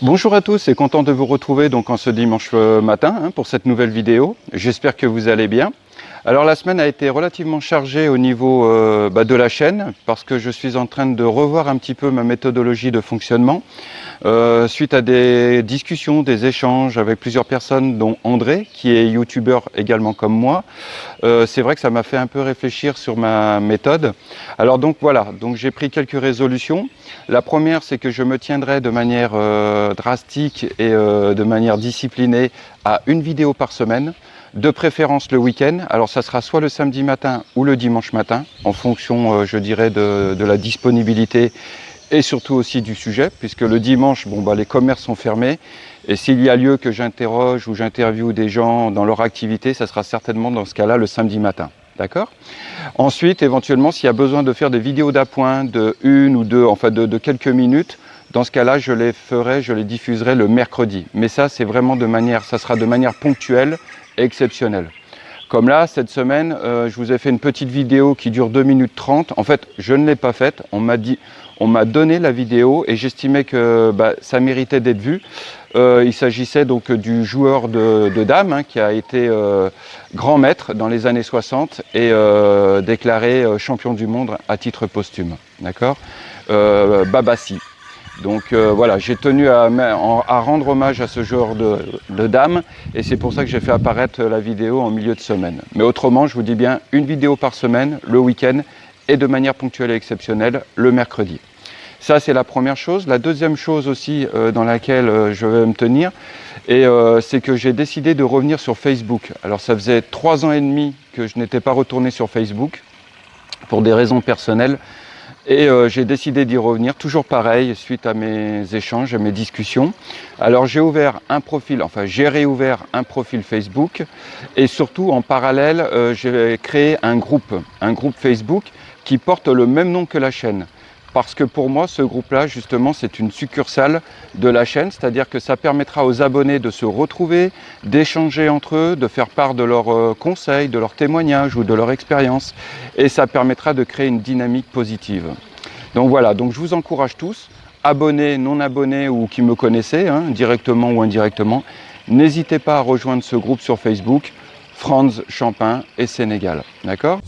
Bonjour à tous et content de vous retrouver donc en ce dimanche matin pour cette nouvelle vidéo. J'espère que vous allez bien. Alors la semaine a été relativement chargée au niveau de la chaîne parce que je suis en train de revoir un petit peu ma méthodologie de fonctionnement suite à des discussions, des échanges avec plusieurs personnes dont André qui est youtubeur également comme moi. C'est vrai que ça m'a fait un peu réfléchir sur ma méthode. Alors donc voilà, donc j'ai pris quelques résolutions. La première, c'est que je me tiendrai de manière drastique et de manière disciplinée à une vidéo par semaine, de préférence le week-end. Alors ça sera soit le samedi matin ou le dimanche matin, en fonction, je dirais, de la disponibilité et surtout aussi du sujet, puisque le dimanche, les commerces sont fermés. Et s'il y a lieu que j'interroge ou j'interviewe des gens dans leur activité, ça sera certainement dans ce cas-là le samedi matin. D'accord ? Ensuite, éventuellement, s'il y a besoin de faire des vidéos d'appoint de une ou deux, enfin de quelques minutes, dans ce cas-là, je les diffuserai le mercredi. Mais ça, c'est vraiment ça sera de manière ponctuelle et exceptionnelle. Comme là, cette semaine, je vous ai fait une petite vidéo qui dure 2 minutes 30. En fait, je ne l'ai pas faite. On m'a donné la vidéo et j'estimais que ça méritait d'être vu. Il s'agissait donc du joueur de dames qui a été grand maître dans les années 60 et déclaré champion du monde à titre posthume. D'accord, Babassi. Donc voilà, j'ai tenu à rendre hommage à ce joueur de dames et c'est pour ça que j'ai fait apparaître la vidéo en milieu de semaine. Mais autrement, je vous dis bien une vidéo par semaine, le week-end et de manière ponctuelle et exceptionnelle, le mercredi. Ça, c'est la première chose. La deuxième chose aussi dans laquelle je vais me tenir, c'est que j'ai décidé de revenir sur Facebook. Alors ça faisait 3 ans et demi que je n'étais pas retourné sur Facebook pour des raisons personnelles. Et j'ai décidé d'y revenir, toujours pareil, suite à mes échanges, à mes discussions. Alors j'ai réouvert un profil Facebook et surtout en parallèle, j'ai créé un groupe Facebook qui porte le même nom que la chaîne. Parce que pour moi, ce groupe-là, justement, c'est une succursale de la chaîne, c'est-à-dire que ça permettra aux abonnés de se retrouver, d'échanger entre eux, de faire part de leurs conseils, de leurs témoignages ou de leur expérience. Et ça permettra de créer une dynamique positive. Donc voilà, donc je vous encourage tous, abonnés, non abonnés ou qui me connaissez, directement ou indirectement, n'hésitez pas à rejoindre ce groupe sur Facebook, Franz Champin et Sénégal. D'accord ?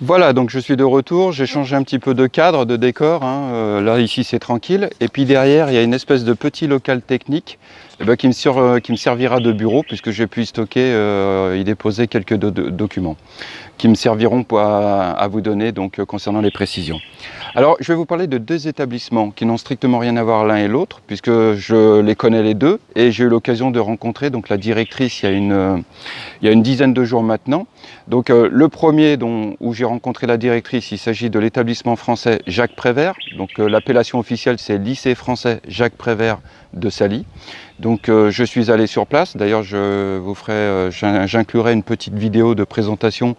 Voilà, donc je suis de retour, j'ai changé un petit peu de cadre, de décor, là ici c'est tranquille, et puis derrière il y a une espèce de petit local technique qui me servira de bureau puisque je puis stocker, y déposer quelques documents qui me serviront à vous donner donc concernant les précisions. Alors je vais vous parler de 2 établissements qui n'ont strictement rien à voir l'un et l'autre puisque je les connais les deux et j'ai eu l'occasion de rencontrer donc la directrice il y a une dizaine de jours maintenant. Donc le premier où j'ai rencontré la directrice, il s'agit de l'établissement français Jacques Prévert. Donc l'appellation officielle c'est lycée français Jacques Prévert de Sally. Donc je suis allé sur place, d'ailleurs j'inclurai une petite vidéo de présentation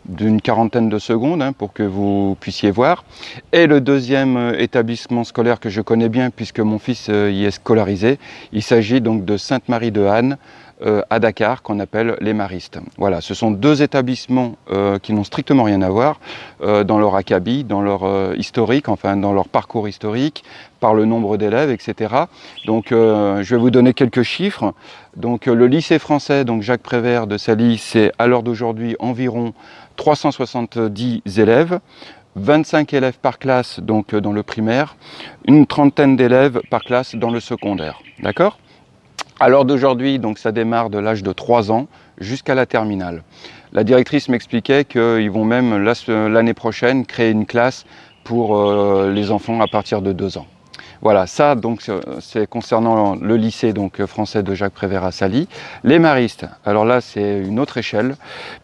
d'une 40aine de secondes pour que vous puissiez voir. Et le deuxième établissement scolaire que je connais bien puisque mon fils y est scolarisé, il s'agit donc de Sainte-Marie-de-Anne à Dakar qu'on appelle les Maristes. Voilà, ce sont 2 établissements qui n'ont strictement rien à voir dans leur acabit, dans leur historique, enfin dans leur parcours historique, par le nombre d'élèves, etc. Donc je vais vous donner quelques chiffres. Donc le lycée français, donc Jacques Prévert de Sally, c'est à l'heure d'aujourd'hui environ 370 élèves, 25 élèves par classe donc dans le primaire, une trentaine d'élèves par classe dans le secondaire. D'accord ? À l'heure d'aujourd'hui, donc ça démarre de l'âge de 3 ans jusqu'à la terminale. La directrice m'expliquait qu'ils vont même l'année prochaine créer une classe pour les enfants à partir de 2 ans. Voilà, ça donc c'est concernant le lycée donc français de Jacques Prévert à Sally. Les maristes, alors là c'est une autre échelle,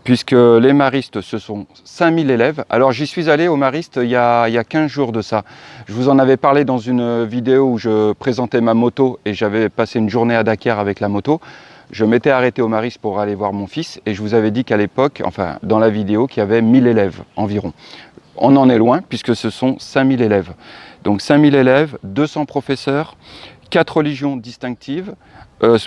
puisque les maristes ce sont 5000 élèves. Alors j'y suis allé aux maristes il y a 15 jours de ça. Je vous en avais parlé dans une vidéo où je présentais ma moto et j'avais passé une journée à Dakar avec la moto. Je m'étais arrêté au Mariste pour aller voir mon fils et je vous avais dit qu'à l'époque, enfin dans la vidéo, qu'il y avait 1000 élèves environ. On en est loin puisque ce sont 5000 élèves. Donc 5000 élèves, 200 professeurs, 4 religions distinctives,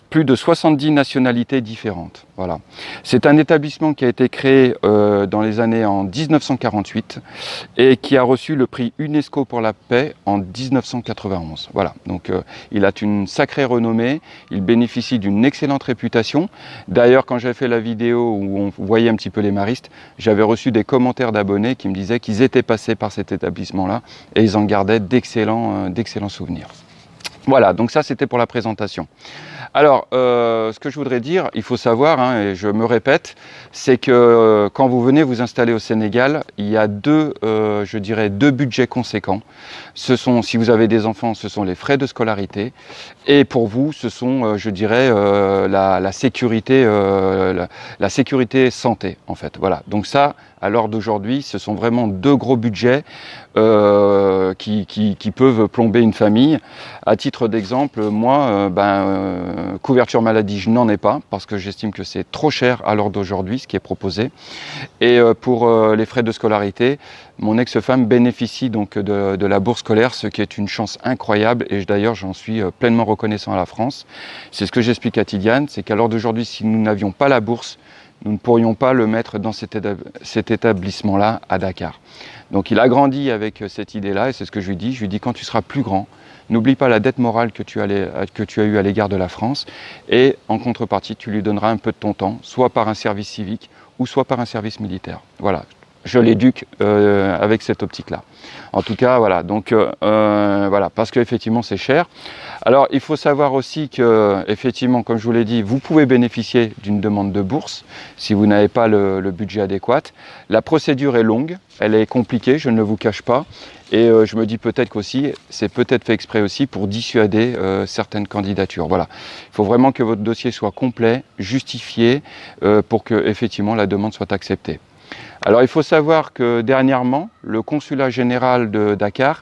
plus de 70 nationalités différentes. Voilà. C'est un établissement qui a été créé dans les années en 1948 et qui a reçu le prix UNESCO pour la paix en 1991. Voilà. Donc il a une sacrée renommée, il bénéficie d'une excellente réputation. D'ailleurs, quand j'ai fait la vidéo où on voyait un petit peu les maristes, j'avais reçu des commentaires d'abonnés qui me disaient qu'ils étaient passés par cet établissement-là et ils en gardaient d'excellents souvenirs. Voilà, donc ça c'était pour la présentation. Alors, ce que je voudrais dire, il faut savoir, hein, et je me répète, c'est que quand vous venez vous installer au Sénégal, il y a je dirais deux budgets conséquents. Ce sont, si vous avez des enfants, ce sont les frais de scolarité, et pour vous, ce sont, je dirais, la sécurité santé, en fait. Voilà. Donc ça, à l'heure d'aujourd'hui, ce sont vraiment deux gros budgets qui peuvent plomber une famille. À titre d'exemple, moi, couverture maladie, je n'en ai pas parce que j'estime que c'est trop cher à l'heure d'aujourd'hui, ce qui est proposé. Et pour les frais de scolarité, mon ex-femme bénéficie donc de la bourse scolaire, ce qui est une chance incroyable et d'ailleurs j'en suis pleinement reconnaissant à la France. C'est ce que j'explique à Tidiane, c'est qu'à l'heure d'aujourd'hui, si nous n'avions pas la bourse, nous ne pourrions pas le mettre dans cet établissement-là à Dakar. Donc il a grandi avec cette idée-là et c'est ce que je lui dis. Je lui dis quand tu seras plus grand, n'oublie pas la dette morale que tu as eue à l'égard de la France et en contrepartie, tu lui donneras un peu de ton temps, soit par un service civique ou soit par un service militaire. Voilà, je l'éduque avec cette optique-là. En tout cas, voilà, donc voilà, parce qu'effectivement c'est cher. Alors il faut savoir aussi que, effectivement, comme je vous l'ai dit, vous pouvez bénéficier d'une demande de bourse si vous n'avez pas le budget adéquat. La procédure est longue, elle est compliquée, je ne le vous cache pas. Et je me dis peut-être qu'aussi, c'est peut-être fait exprès aussi pour dissuader certaines candidatures. Voilà, il faut vraiment que votre dossier soit complet, justifié, pour que effectivement la demande soit acceptée. Alors il faut savoir que dernièrement, le consulat général de Dakar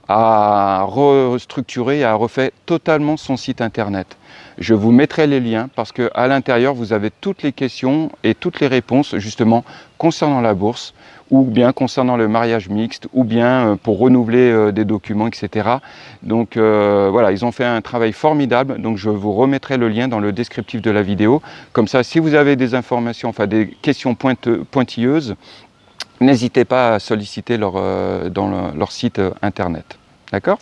a restructuré, a refait totalement son site internet. Je vous mettrai les liens parce qu'à l'intérieur, vous avez toutes les questions et toutes les réponses justement concernant la bourse ou bien concernant le mariage mixte ou bien pour renouveler des documents, etc. Donc voilà, ils ont fait un travail formidable. Donc je vous remettrai le lien dans le descriptif de la vidéo. Comme ça, si vous avez des informations, enfin des questions pointilleuses, n'hésitez pas à solliciter leur site internet. D'accord ?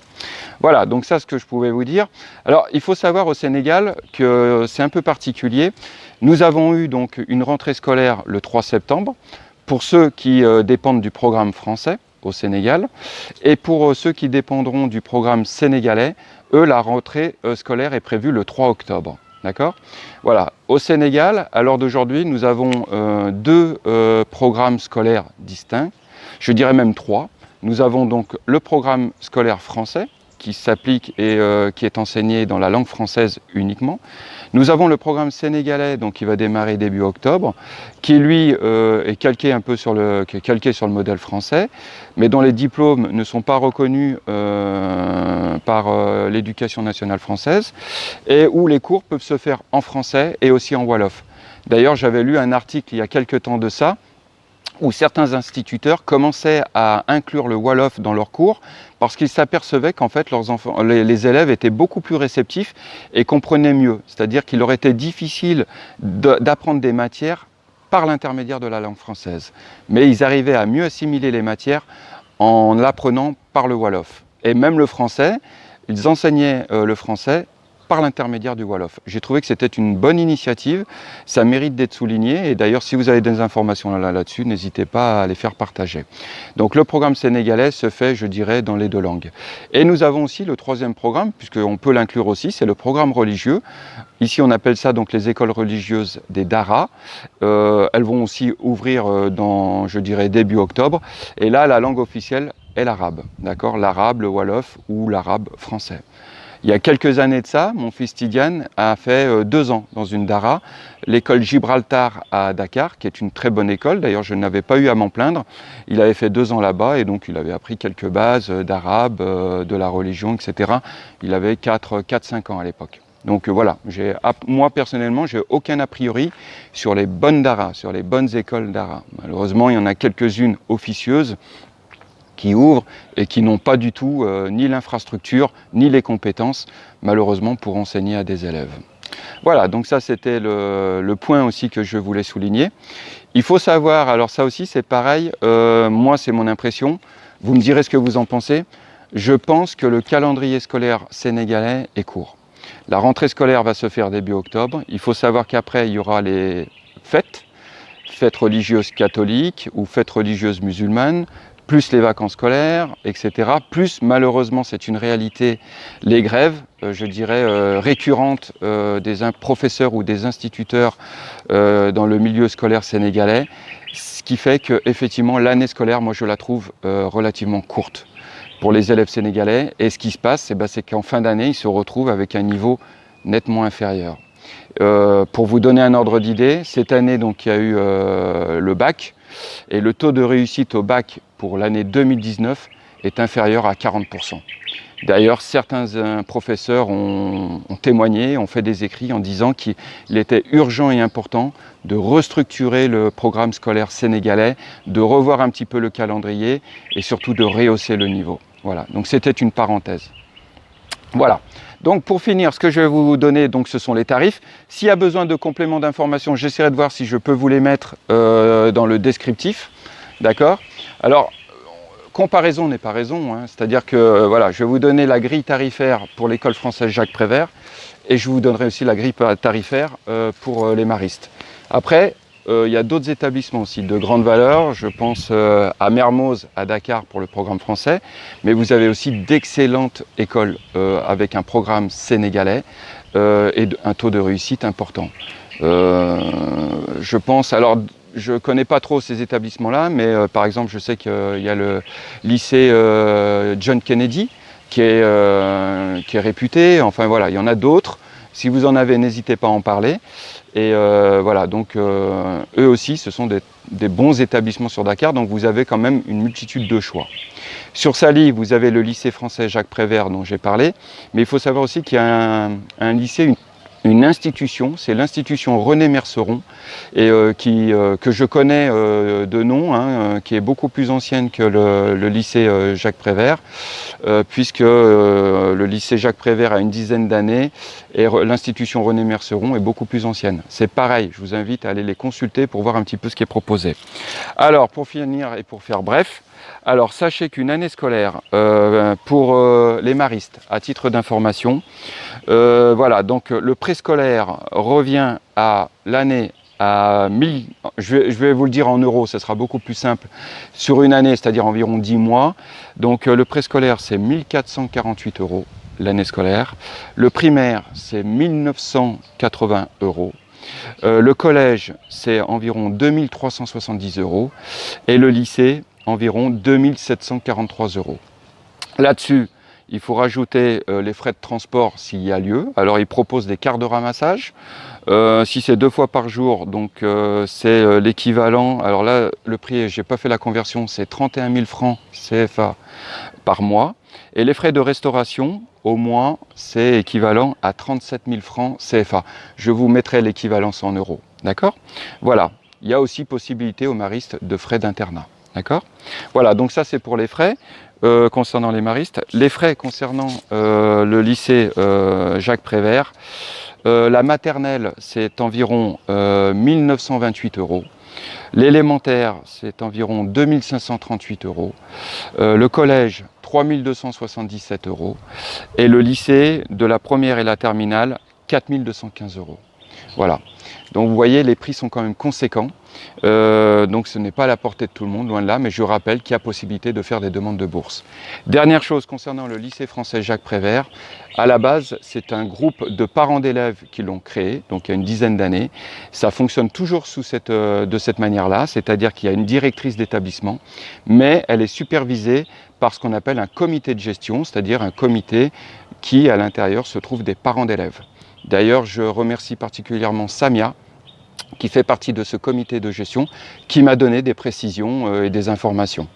Voilà, donc ça, ce que je pouvais vous dire. Alors, il faut savoir au Sénégal que c'est un peu particulier. Nous avons eu donc une rentrée scolaire le 3 septembre pour ceux qui dépendent du programme français au Sénégal. Et pour ceux qui dépendront du programme sénégalais, eux, la rentrée scolaire est prévue le 3 octobre. D'accord ? Voilà. Au Sénégal, à l'heure d'aujourd'hui, nous avons deux programmes scolaires distincts. Je dirais même trois. Nous avons donc le programme scolaire français qui s'applique et qui est enseigné dans la langue française uniquement. Nous avons le programme sénégalais donc qui va démarrer début octobre, qui lui est calqué un peu sur le modèle français, mais dont les diplômes ne sont pas reconnus par l'éducation nationale française et où les cours peuvent se faire en français et aussi en wolof. D'ailleurs, j'avais lu un article il y a quelques temps de ça, où certains instituteurs commençaient à inclure le wolof dans leurs cours parce qu'ils s'apercevaient qu'en fait les élèves étaient beaucoup plus réceptifs et comprenaient mieux. C'est-à-dire qu'il leur était difficile d'apprendre des matières par l'intermédiaire de la langue française. Mais ils arrivaient à mieux assimiler les matières en l'apprenant par le wolof. Et même le français, ils enseignaient le français par l'intermédiaire du Wolof. J'ai trouvé que c'était une bonne initiative, ça mérite d'être souligné, et d'ailleurs si vous avez des informations là-dessus, n'hésitez pas à les faire partager. Donc le programme sénégalais se fait, je dirais, dans les deux langues. Et nous avons aussi le troisième programme, puisqu'on peut l'inclure aussi, c'est le programme religieux. Ici on appelle ça donc les écoles religieuses des Dara. Elles vont aussi ouvrir dans, je dirais, début octobre, et là la langue officielle est l'arabe, d'accord, l'arabe, le Wolof ou l'arabe français. Il y a quelques années de ça, mon fils Tidiane a fait 2 ans dans une Dara, l'école Gibraltar à Dakar, qui est une très bonne école. D'ailleurs, je n'avais pas eu à m'en plaindre. Il avait fait 2 ans là-bas et donc il avait appris quelques bases d'arabe, de la religion, etc. Il avait 4-5 ans à l'époque. Donc voilà, moi personnellement, j'ai aucun a priori sur les bonnes Dara, sur les bonnes écoles Dara. Malheureusement, il y en a quelques-unes officieuses qui ouvrent et qui n'ont pas du tout ni l'infrastructure, ni les compétences, malheureusement, pour enseigner à des élèves. Voilà, donc ça c'était le point aussi que je voulais souligner. Il faut savoir, alors ça aussi c'est pareil, moi c'est mon impression, vous me direz ce que vous en pensez, je pense que le calendrier scolaire sénégalais est court. La rentrée scolaire va se faire début octobre, il faut savoir qu'après il y aura les fêtes religieuses catholiques ou fêtes religieuses musulmanes, plus les vacances scolaires, etc. Plus, malheureusement, c'est une réalité, les grèves, je dirais, récurrentes des professeurs ou des instituteurs dans le milieu scolaire sénégalais, ce qui fait que, effectivement, l'année scolaire, moi, je la trouve relativement courte pour les élèves sénégalais. Et ce qui se passe, c'est qu'en fin d'année, ils se retrouvent avec un niveau nettement inférieur. Pour vous donner un ordre d'idée, cette année, donc, il y a eu le bac, et le taux de réussite au bac pour l'année 2019 est inférieur à 40%. D'ailleurs, certains professeurs ont témoigné, ont fait des écrits en disant qu'il était urgent et important de restructurer le programme scolaire sénégalais, de revoir un petit peu le calendrier et surtout de rehausser le niveau. Voilà, donc c'était une parenthèse. Voilà. Donc pour finir, ce que je vais vous donner, donc, ce sont les tarifs. S'il y a besoin de compléments d'information, j'essaierai de voir si je peux vous les mettre dans le descriptif. D'accord? Alors, comparaison n'est pas raison, hein. C'est-à-dire que voilà, je vais vous donner la grille tarifaire pour l'école française Jacques Prévert et je vous donnerai aussi la grille tarifaire pour les maristes. Après, il y a d'autres établissements aussi de grande valeur. Je pense à Mermoz, à Dakar pour le programme français, mais vous avez aussi d'excellentes écoles avec un programme sénégalais et un taux de réussite important. Je pense, alors je ne connais pas trop ces établissements-là, mais par exemple je sais qu'il y a le lycée John Kennedy qui est réputé, enfin voilà, il y en a d'autres. Si vous en avez, n'hésitez pas à en parler. Et voilà, donc eux aussi, ce sont des bons établissements sur Dakar, donc vous avez quand même une multitude de choix. Sur Sali, vous avez le lycée français Jacques Prévert dont j'ai parlé, mais il faut savoir aussi qu'il y a un lycée, une institution, c'est l'institution René Merceron, et que je connais de nom, hein, qui est beaucoup plus ancienne que le lycée Jacques Prévert, puisque le lycée Jacques Prévert a une dizaine d'années et l'institution René Merceron est beaucoup plus ancienne. C'est pareil, je vous invite à aller les consulter pour voir un petit peu ce qui est proposé. Alors, pour finir et pour faire bref, alors sachez qu'une année scolaire pour les maristes, à titre d'information, voilà, donc le préscolaire revient à l'année à 1000, je vais vous le dire en euros, ce sera beaucoup plus simple, sur une année, c'est-à-dire environ 10 mois. Donc le préscolaire, c'est 1448 € l'année scolaire. Le primaire, c'est 1980 €. Le collège, c'est environ 2370 €. Et le lycée, environ 2743 €. Là-dessus, il faut rajouter les frais de transport s'il y a lieu. Alors, ils proposent des cartes de ramassage. Si c'est 2 fois par jour, donc c'est l'équivalent. Alors là, le prix, je n'ai pas fait la conversion, c'est 31 000 francs CFA par mois. Et les frais de restauration, au mois, c'est équivalent à 37 000 francs CFA. Je vous mettrai l'équivalence en euros. D'accord? Voilà. Il y a aussi possibilité aux maristes de frais d'internat. D'accord? Voilà, donc ça c'est pour les frais concernant les maristes. Les frais concernant le lycée Jacques Prévert, la maternelle c'est environ 1928 €. L'élémentaire c'est environ 2538 €. Le collège 3 277 €. Et le lycée de la première et la terminale, 4 215 €. Voilà. Donc vous voyez, les prix sont quand même conséquents. Donc ce n'est pas à la portée de tout le monde, loin de là, mais je rappelle qu'il y a possibilité de faire des demandes de bourse. Dernière chose concernant le lycée français Jacques Prévert, à la base c'est un groupe de parents d'élèves qui l'ont créé, donc il y a une dizaine d'années. Ça fonctionne toujours de cette manière-là, c'est-à-dire qu'il y a une directrice d'établissement, mais elle est supervisée par ce qu'on appelle un comité de gestion, c'est-à-dire un comité qui à l'intérieur se trouve des parents d'élèves. D'ailleurs, je remercie particulièrement Samia, qui fait partie de ce comité de gestion, qui m'a donné des précisions et des informations.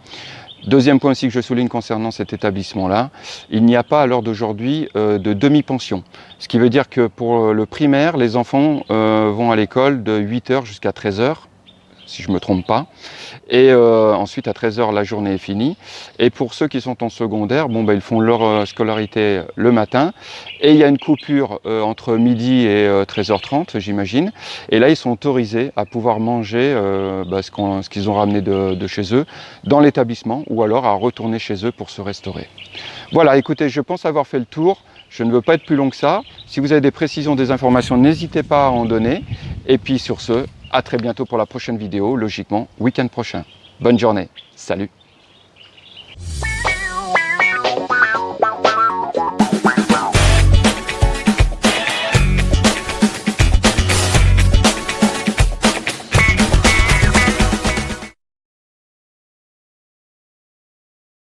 Deuxième point aussi que je souligne concernant cet établissement-là, il n'y a pas à l'heure d'aujourd'hui de demi-pension. Ce qui veut dire que pour le primaire, les enfants vont à l'école de 8 h jusqu'à 13 h, si je ne me trompe pas. Et ensuite, à 13 h, la journée est finie. Et pour ceux qui sont en secondaire, bon, ils font leur scolarité le matin. Et il y a une coupure entre midi et 13 h 30, j'imagine. Et là, ils sont autorisés à pouvoir manger ce qu'ils ont ramené de chez eux dans l'établissement, ou alors à retourner chez eux pour se restaurer. Voilà, écoutez, je pense avoir fait le tour. Je ne veux pas être plus long que ça. Si vous avez des précisions, des informations, n'hésitez pas à en donner. Et puis sur ce, à très bientôt pour la prochaine vidéo, logiquement, week-end prochain. Bonne journée. Salut.